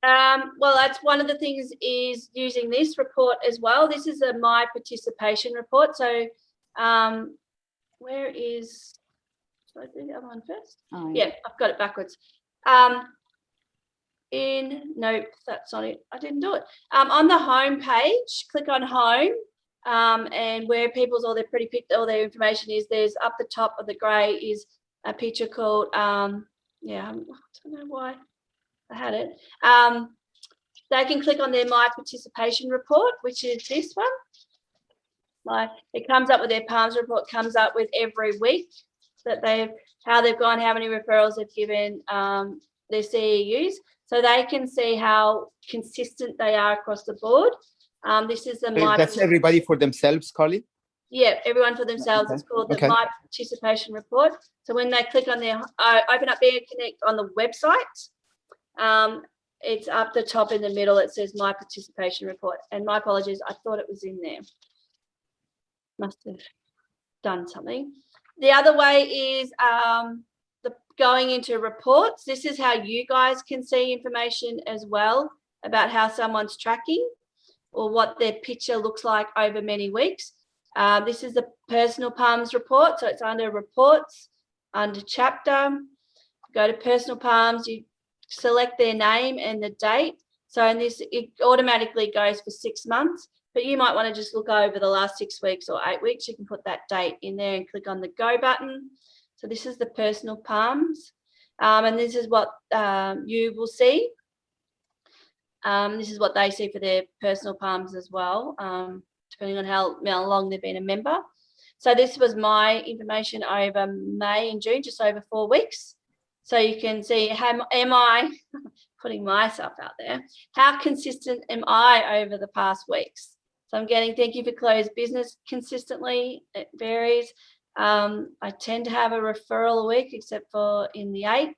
Well, that's one of the things is using this report as well. This is a My Participation report. So where is, should I do the other one first? Oh, Yeah, I've got it backwards. Nope, that's not it. I didn't do it. On the home page, click on home, and where people's all their information is, there's up the top of the grey is a picture called I don't know why I had it. They can click on their My Participation report, which is this one. It comes up with their PALMS report, comes up with every week that how they've gone, how many referrals they've given their CEUs, so they can see how consistent they are across the board. This is the That's everybody for themselves, Carly? Yeah, everyone for themselves. Okay. It's called the My Participation report. So when they click on their open up BNI Connect on the website, it's up the top in the middle. It says My Participation report. And my apologies, I thought it was in there. Must have done something. The other way is going into reports. This is how you guys can see information as well about how someone's tracking or what their picture looks like over many weeks. This is the personal PALMS report. So it's under reports, under chapter. Go to personal PALMS, you select their name and the date. So in this, it automatically goes for 6 months, but you might want to just look over the last 6 weeks or 8 weeks. You can put that date in there and click on the go button. So this is the personal PALMS, and this is what you will see. This is what they see for their personal PALMS as well, depending on how long they've been a member. So this was my information over May and June, just over 4 weeks. So you can see, am I putting myself out there? How consistent am I over the past weeks? So I'm getting thank you for closed business consistently. It varies. I tend to have a referral a week, except for in the 8th.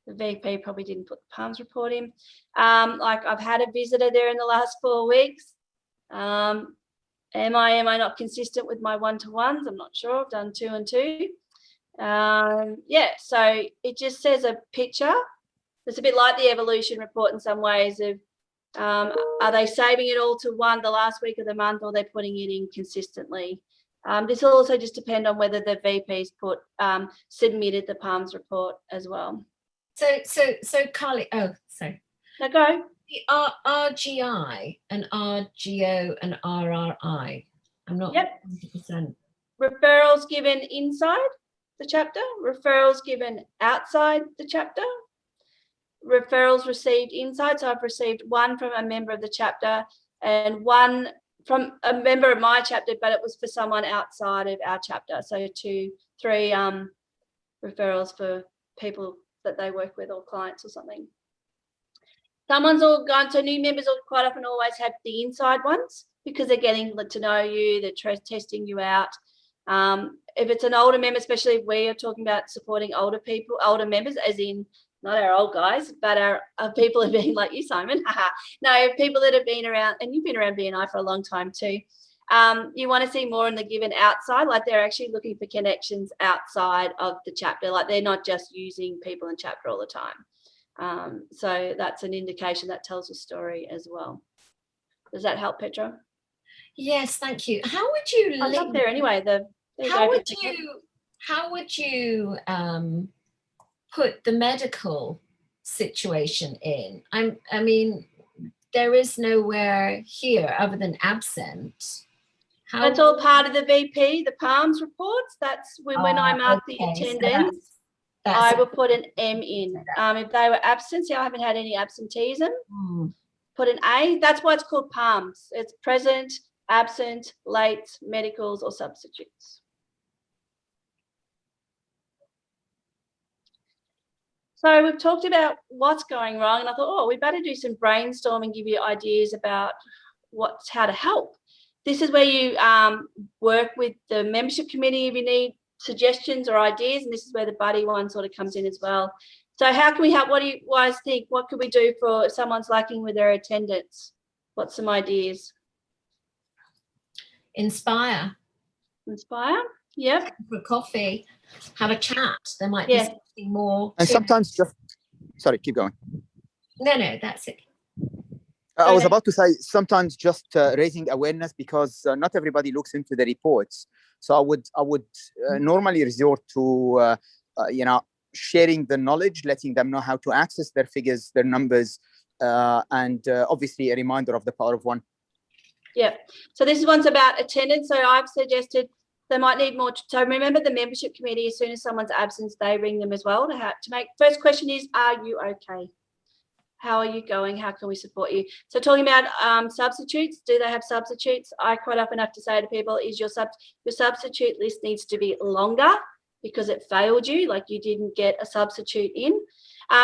The VP probably didn't put the PALMS report in. Like I've had a visitor there in the last 4 weeks. Am I not consistent with my one-to-ones? I'm not sure. I've done 2 and 2. Yeah, so it just says a picture. It's a bit like the evolution report in some ways of are they saving it all to the last week of the month, or they're putting it in consistently. This will also just depend on whether the VP's submitted the PALMS report as well. So Carly, oh, sorry. Now go. The RGI and RGO and RRI. I'm not 100%. Referrals given inside the chapter, referrals given outside the chapter, referrals received inside. So I've received 1 from a member of the chapter and 1 from a member of my chapter, but it was for someone outside of our chapter. So 2, 3 referrals for people that they work with or clients or something. Someone's all gone, so new members will quite often always have the inside ones because they're getting to know you, they're testing you out. If it's an older member, especially if we are talking about supporting older people, older members, as in not our old guys, but our people have been like you, Simon. No, people that have been around, and you've been around BNI for a long time too. You want to see more in the given outside, like they're actually looking for connections outside of the chapter, like they're not just using people in chapter all the time. So that's an indication that tells a story as well. Does that help, Petra? Yes, thank you. How would you link up there anyway? How would you put the medical situation in? I mean, there is nowhere here other than absent. That's all part of the VP, the PALMS reports. That's when I mark the attendance. So I will put an M in. If they were absent, see, I haven't had any absenteeism. Put an A. That's why it's called PALMS. It's present, absent, late, medicals, or substitutes. So we've talked about what's going wrong, and I thought, we better do some brainstorming, give you ideas about how to help. This is where you work with the membership committee if you need suggestions or ideas, and this is where the buddy one sort of comes in as well. So how can we help? What do you guys think? What could we do for if someone's lacking with their attendance? What's some ideas? Inspire. Yep. For a coffee, have a chat. There might be something more. And sometimes just, sorry, keep going. No, that's it. I was ahead. about to say sometimes just raising awareness, because not everybody looks into the reports. So I would normally resort to sharing the knowledge, letting them know how to access their figures, their numbers, and obviously a reminder of the power of one. Yeah. So this one's about attendance. So I've suggested they might need more. So remember the membership committee, as soon as someone's absent, they ring them as well to make. First question is, are you okay? How are you going? How can we support you? So talking about substitutes, do they have substitutes? I quite often have to say to people, is your substitute list needs to be longer because it failed you, like you didn't get a substitute in.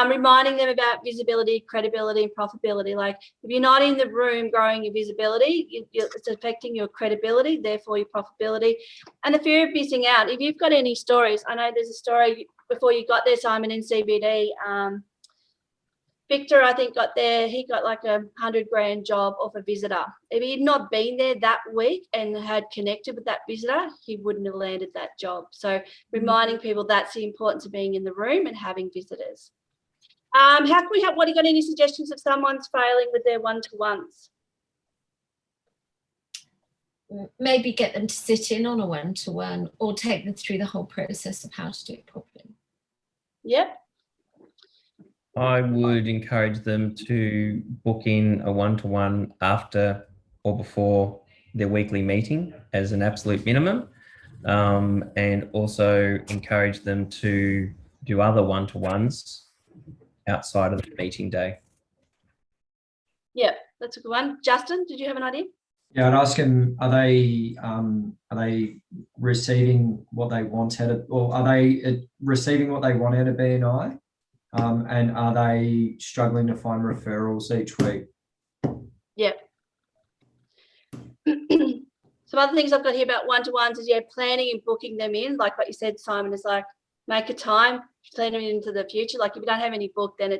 Reminding them about visibility, credibility, and profitability. Like if you're not in the room growing your visibility, it's affecting your credibility, therefore your profitability. And the fear of missing out. If you've got any stories, I know there's a story before you got there, Simon, in CBD. Victor, I think, got there. He got like $100,000 job off a visitor. If he had not been there that week and had connected with that visitor, he wouldn't have landed that job. So reminding people that's the importance of being in the room and having visitors. How can we help? What, do you got any suggestions if someone's failing with their one-to-ones? Maybe get them to sit in on a one-to-one or take them through the whole process of how to do it properly. Yep. I would encourage them to book in a one-to-one after or before their weekly meeting as an absolute minimum, and also encourage them to do other one-to-ones outside of the meeting day. Yeah, that's a good one. Justin, did you have an idea? Yeah, I'd ask them, are they receiving what they want out of, or are they receiving what they want out of BNI? And are they struggling to find referrals each week? Yeah. Some other things I've got here about one-to-ones is, planning and booking them in. Like what you said, Simon, is like make a time, plan them into the future. Like if you don't have any booked, then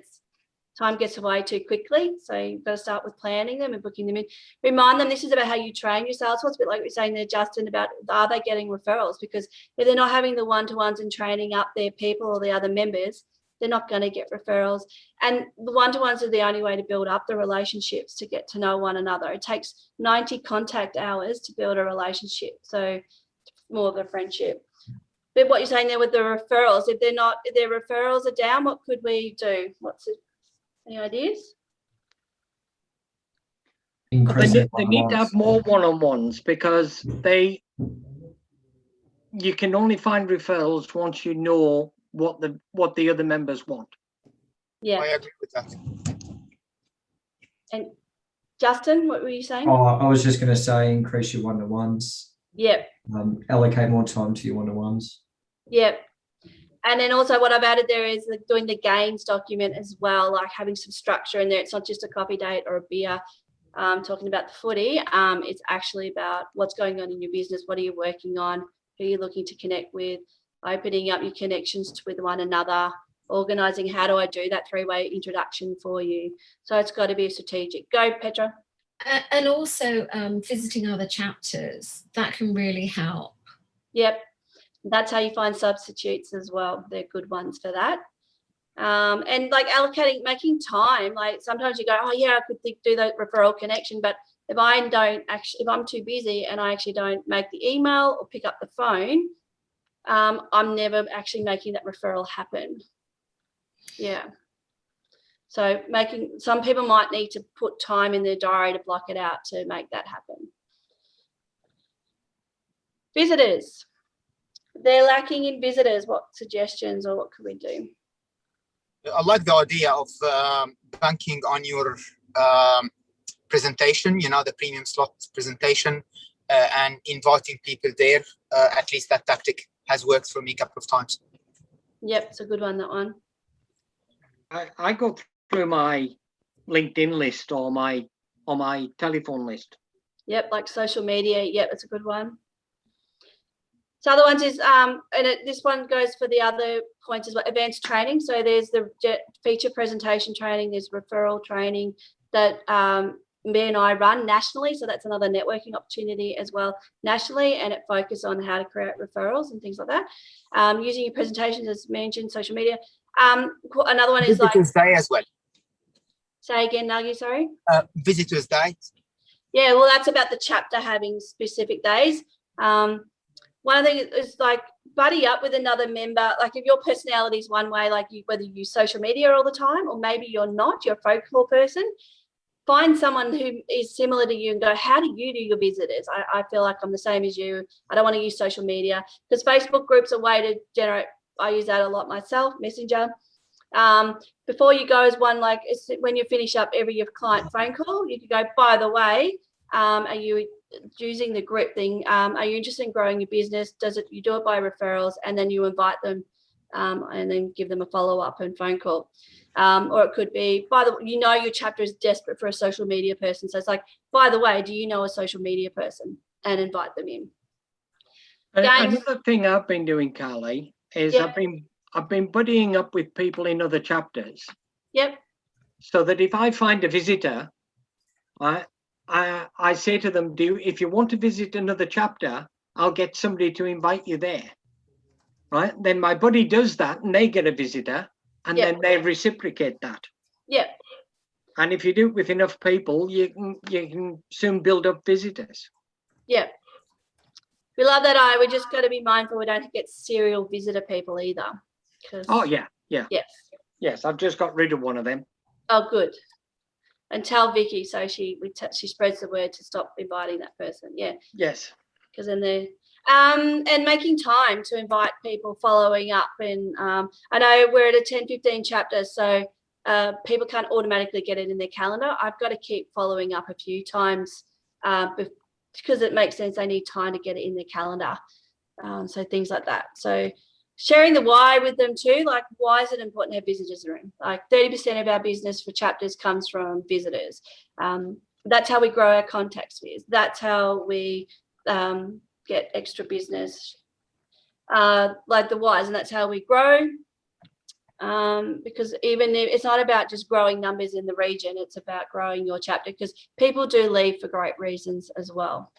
time gets away too quickly. So you've got to start with planning them and booking them in. Remind them this is about how you train your sales force, a bit like we're saying there, Justin, about are they getting referrals? Because if they're not having the one-to-ones and training up their people or the other members, they're not going to get referrals. And the one-to-ones are the only way to build up the relationships, to get to know one another. It takes 90 contact hours to build a relationship. So more of a friendship. But what you're saying there with the referrals, if their referrals are down, what could we do? Any ideas? They need to have more one-on-ones, because you can only find referrals once you know what the other members want. Yeah. I agree with that. And Justin, what were you saying? Oh, I was just going to say increase your one-to-ones. Yep. Allocate more time to your one-to-ones. Yep. And then also what I've added there is doing the gains document as well, like having some structure in there. It's not just a coffee date or a beer talking about the footy. It's actually about what's going on in your business. What are you working on? Who are you looking to connect with? Opening up your connections with one another, organising how do I do that three-way introduction for you. So it's got to be strategic. Go, Petra. And also visiting other chapters, that can really help. Yep. That's how you find substitutes as well. They're good ones for that. And like making time, like sometimes you go, oh yeah, I could do the referral connection, but if I'm too busy and I actually don't make the email or pick up the phone, I'm never actually making that referral happen. Yeah. So some people might need to put time in their diary to block it out to make that happen. Visitors. They're lacking in visitors. What suggestions or what could we do? I like the idea of banking on your presentation, the premium slot presentation, and inviting people there. At least that tactic has worked for me a couple of times. Yep, it's a good one, that one. I go through my LinkedIn list or my telephone list. Yep, like social media. Yep, it's a good one. So other ones is, this one goes for the other points as well, advanced training. So there's the feature presentation training, there's referral training that BNI run nationally. So that's another networking opportunity as well nationally, and it focuses on how to create referrals and things like that. Using your presentations, as mentioned, social media. Another one is Visitors Day as well. Say again, Nuggie, sorry. Visitors' days. Yeah, well, that's about the chapter having specific days. One of the things is like buddy up with another member. Like if your personality is one way, like whether you use social media all the time, or maybe you're not, you're a folklore person, find someone who is similar to you and go, how do you do your visitors? I feel like I'm the same as you. I don't want to use social media, because Facebook groups are a way to generate. I use that a lot myself, Messenger. Before you go as one, like when you finish up every client phone call, you could go, by the way, are you using the group thing? Are you interested in growing your business? You do it by referrals, and then you invite them and then give them a follow-up and phone call. Or it could be, your chapter is desperate for a social media person. So it's like, by the way, do you know a social media person? And invite them in. Another thing I've been doing, Carly, is I've been buddying up with people in other chapters. Yep. So that if I find a visitor, I say to them, if you want to visit another chapter, I'll get somebody to invite you there. Right? Then my buddy does that and they get a visitor, and then they reciprocate that. Yeah. And if you do it with enough people, you can soon build up visitors. Yeah. We love that. We just got to be mindful we don't get serial visitor people either. Oh, yeah. Yes. Yes, I've just got rid of one of them. Oh, good. And tell Vicky so she spreads the word to stop inviting that person. Yeah. Yes. Because then they're and making time to invite people, following up. And I know we're at a 10-15 chapter, so people can't automatically get it in their calendar. I've got to keep following up a few times because it makes sense. They need time to get it in their calendar. So things like that. So sharing the why with them too, like why is it important to have visitors in the room? Like 30% of our business for chapters comes from visitors. That's how we grow our contact spheres. That's how we get extra business, like the whys, and that's how we grow. Because even if it's not about just growing numbers in the region, it's about growing your chapter, because people do leave for great reasons as well.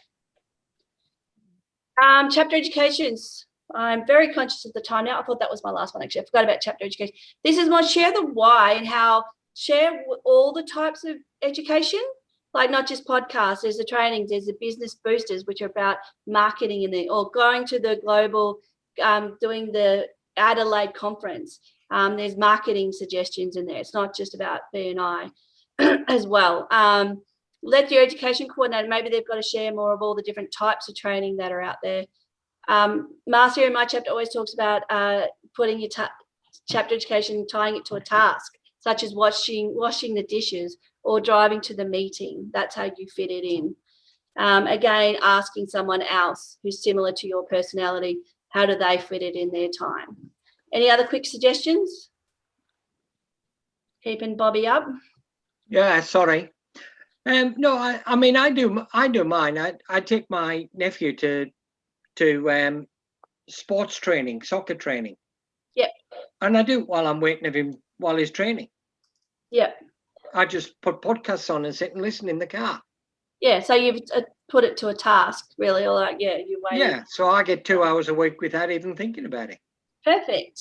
Chapter educations. I'm very conscious of the time now. I thought that was my last one, actually. I forgot about chapter education. this is more share the why and how, share all the types of education, like not just podcasts. There's the trainings, there's the business boosters, which are about marketing in there, or going to the global, doing the Adelaide conference. There's marketing suggestions in there. It's not just about BNI as well. Let your education coordinator, maybe they've got to share more of all the different types of training that are out there. Marcia in my chapter always talks about putting your chapter education, tying it to a task, such as washing the dishes or driving to the meeting. That's how you fit it in. Again, asking someone else who's similar to your personality, how do they fit it in their time? Any other quick suggestions? Keeping Bobby up? Yeah, sorry. No, I mean, I do mine. I take my nephew to sports training, soccer training. Yep. And I do it while I'm waiting for him while he's training. Yep. I just put podcasts on and sit and listen in the car. Yeah, so you've put it to a task, really, or like, you're waiting. Yeah, so I get 2 hours a week without even thinking about it. Perfect.